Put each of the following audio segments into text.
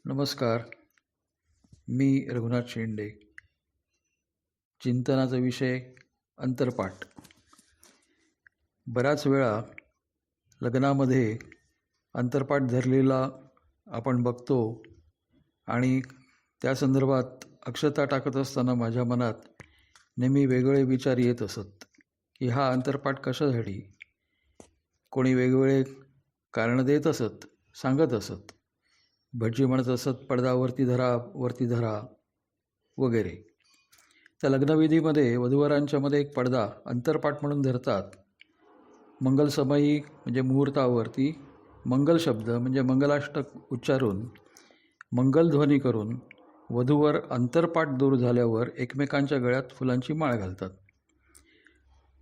नमस्कार. मी रघुनाथ शेंडे. चिंतनाचा विषय अंतरपाठ. बऱ्याच वेळा लग्नामध्ये अंतरपाठ धरलेला आपण बघतो आणि त्या संदर्भात अक्षता टाकत असताना माझ्या मनात नेहमी वेगवेगळे विचार येत असत की हा अंतरपाठ कशासाठी. कोणी वेगवेगळे कारणं देत असत, सांगत असत. भटजी म्हणत असत पडदा वरती धरा वगैरे. त्या लग्नविधीमध्ये वधूवरांच्यामध्ये एक पडदा अंतरपाठ म्हणून धरतात. मंगलसमयी म्हणजे मुहूर्तावरती मंगल शब्द म्हणजे मंगलाष्टक उच्चारून मंगलध्वनी करून वधूवर अंतरपाठ दूर झाल्यावर एकमेकांच्या गळ्यात फुलांची माळ घालतात.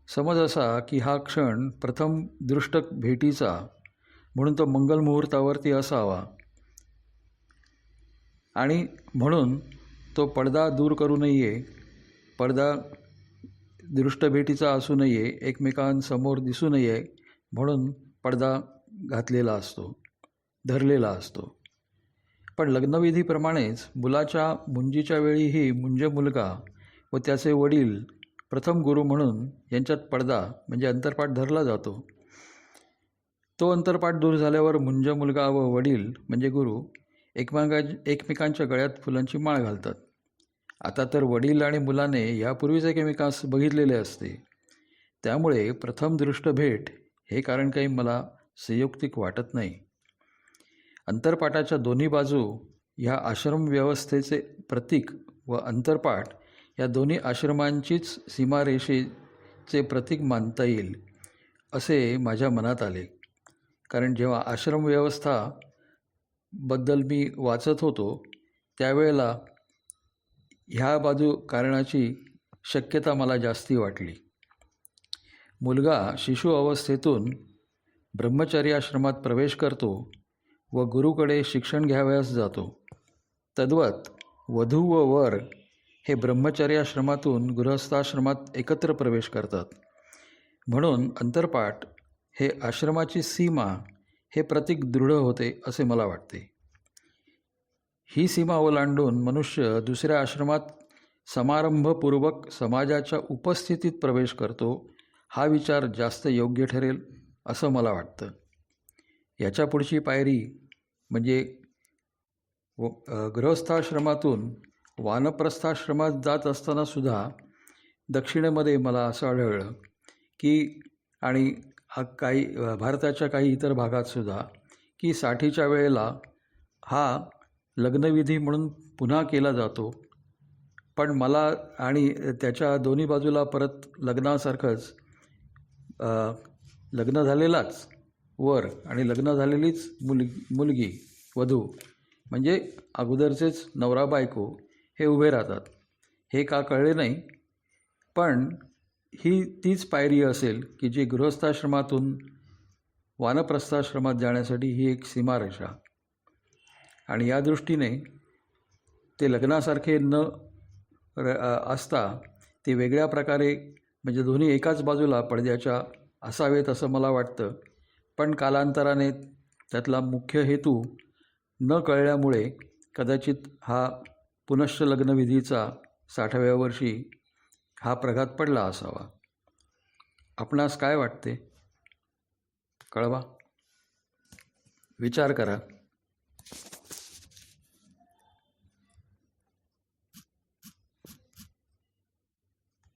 समज असा की हा क्षण प्रथम दृष्टक भेटीचा म्हणून तो मंगल मुहूर्तावरती असावा आणि म्हणून तो पडदा दूर करू नये, पडदा दृष्टभेटीचा असू नये, एकमेकांसमोर दिसू नये म्हणून पडदा घातलेला असतो, धरलेला असतो. पण लग्नविधीप्रमाणेच मुलाच्या मुंजीच्या वेळीही मुंज मुलगा व त्याचे वडील प्रथम गुरु म्हणून यांच्यात पडदा म्हणजे अंतरपाठ धरला जातो. तो अंतरपाठ दूर झाल्यावर मुंज मुलगा व वडील म्हणजे गुरु एकमेकांच्या गळ्यात फुलांची माळ घालतात. आता तर वडील आणि मुलाने यापूर्वीच एकमेकांस बघितलेले असते, त्यामुळे प्रथम दृष्ट भेट हे कारण काही मला संयुक्तिक वाटत नाही. अंतरपाठाच्या दोन्ही बाजू ह्या आश्रम व्यवस्थेचे प्रतीक व अंतरपाठ या दोन्ही आश्रमांचीच सीमारेषेचे प्रतीक मानता येईल असे माझ्या मनात आले. कारण जेव्हा आश्रम व्यवस्था बद्दल मी वाचत होतो त्यावेळेला ह्या बाजू कारणाची शक्यता मला जास्ती वाटली. मुलगा शिशु अवस्थेतून ब्रह्मचर्याश्रमात प्रवेश करतो व गुरुकडे शिक्षण घ्यावयास जातो. तद्वत वधू व वर हे ब्रह्मचर्याश्रमातून गृहस्थाश्रमात एकत्र प्रवेश करतात. म्हणून अंतरपाठ हे आश्रमाची सीमा हे प्रतीक दृढ होते असे मला वाटते. ही सीमा ओलांडून मनुष्य दुसऱ्या आश्रमात समारंभपूर्वक समाजाच्या उपस्थितीत प्रवेश करतो हा विचार जास्त योग्य ठरेल असं मला वाटतं. याच्या पुढची पायरी म्हणजे गृहस्थाश्रमातून वानप्रस्थाश्रमात जात असतानासुद्धा दक्षिणेमध्ये मला असं आढळलं की आणि काही भारताच्या काही इतर भागातसुद्धा की साठीच्या वेळेला हा लग्नविधी म्हणून पुन्हा केला जातो. पण मला आणि त्याच्या दोन्ही बाजूला परत लग्नासारखंच लग्न झालेलाच वर आणि लग्न झालेलीच मुलगी वधू म्हणजे अगोदरचेच नवरा बायको हे उभे राहतात. हे का कळले नाही, पण ही तीच पायरी असेल की जी गृहस्थाश्रमातून वानप्रस्थाश्रमात जाण्यासाठी ही एक सीमारेषा. आणि या दृष्टीने ते लग्नासारखे न असता ते वेगळ्या प्रकारे म्हणजे दोन्ही एकाच बाजूला पडद्याच्या असावेत असं मला वाटतं. पण कालांतराने त्यातला मुख्य हेतू न कळल्यामुळे कदाचित हा पुनश्च लग्नविधीचा 60व्या वर्षी हा प्रघात पडला असावा. आपणास काय वाटते कळवा, विचार करा.